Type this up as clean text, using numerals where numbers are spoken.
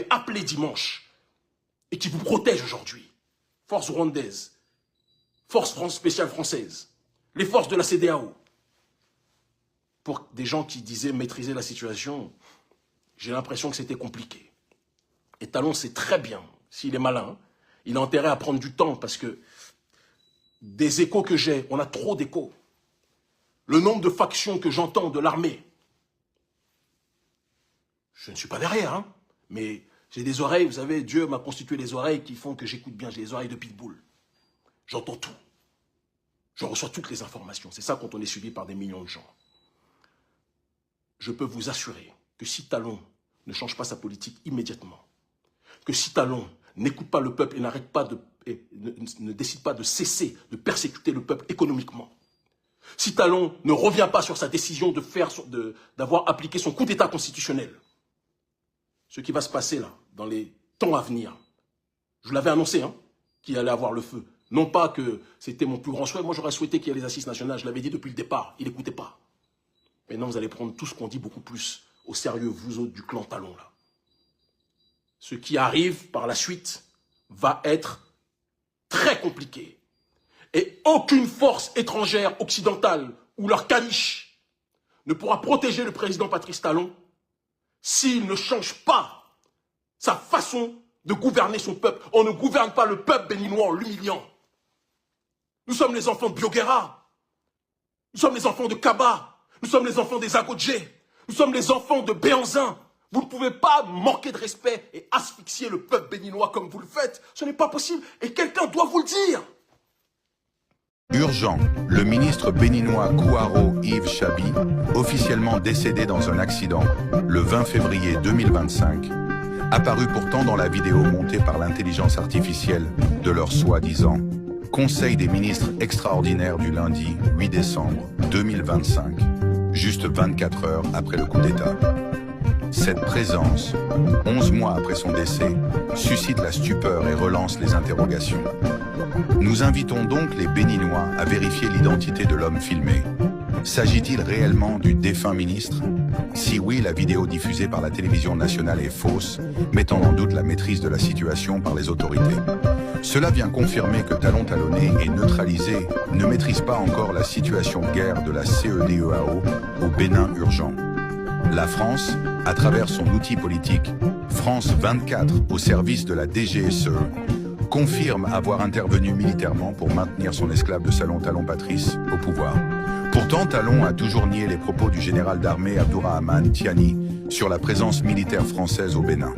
appelé dimanche et qui vous protège aujourd'hui. Force rwandaise, force spéciale française, les forces de la CEDEAO. Pour des gens qui disaient maîtriser la situation, j'ai l'impression que c'était compliqué. Et Talon sait très bien, s'il est malin, il a intérêt à prendre du temps parce que des échos que j'ai, on a trop d'échos. Le nombre de factions que j'entends de l'armée, je ne suis pas derrière, hein, mais j'ai des oreilles, vous savez, Dieu m'a constitué des oreilles qui font que j'écoute bien, j'ai des oreilles de pitbull. J'entends tout. Je reçois toutes les informations. C'est ça quand on est suivi par des millions de gens. Je peux vous assurer que si Talon ne change pas sa politique immédiatement, que si Talon n'écoute pas le peuple et n'arrête pas ne décide pas de cesser de persécuter le peuple économiquement, si Talon ne revient pas sur sa décision d'avoir appliqué son coup d'État constitutionnel, ce qui va se passer là, dans les temps à venir, je l'avais annoncé, hein, qu'il allait avoir le feu. Non pas que c'était mon plus grand souhait, moi j'aurais souhaité qu'il y ait les assises nationales, je l'avais dit depuis le départ, il n'écoutait pas. Maintenant vous allez prendre tout ce qu'on dit beaucoup plus au sérieux, vous autres du clan Talon là. Ce qui arrive par la suite va être très compliqué. Et aucune force étrangère occidentale ou leur caniche ne pourra protéger le président Patrice Talon s'il ne change pas sa façon de gouverner son peuple. On ne gouverne pas le peuple béninois en l'humiliant. Nous sommes les enfants de Bioguera. Nous sommes les enfants de Kaba. Nous sommes les enfants des Agodjé. Nous sommes les enfants de Béanzin. Vous ne pouvez pas manquer de respect et asphyxier le peuple béninois comme vous le faites. Ce n'est pas possible et quelqu'un doit vous le dire. Urgent, le ministre béninois Kouaro Yves Chabi, officiellement décédé dans un accident le 20 février 2025, apparu pourtant dans la vidéo montée par l'intelligence artificielle de leur soi-disant Conseil des ministres extraordinaire du lundi 8 décembre 2025, juste 24 heures après le coup d'État. Cette présence, 11 mois après son décès, suscite la stupeur et relance les interrogations. Nous invitons donc les Béninois à vérifier l'identité de l'homme filmé. S'agit-il réellement du défunt ministre? Si oui, la vidéo diffusée par la télévision nationale est fausse, mettant en doute la maîtrise de la situation par les autorités. Cela vient confirmer que Talon Talonné et neutralisé ne maîtrise pas encore la situation guerre de la CEDEAO au Bénin urgent. La France, à travers son outil politique, France 24 au service de la DGSE, confirme avoir intervenu militairement pour maintenir son esclave de salon Talon Patrice au pouvoir. Pourtant, Talon a toujours nié les propos du général d'armée Abdourahmane Tiani sur la présence militaire française au Bénin.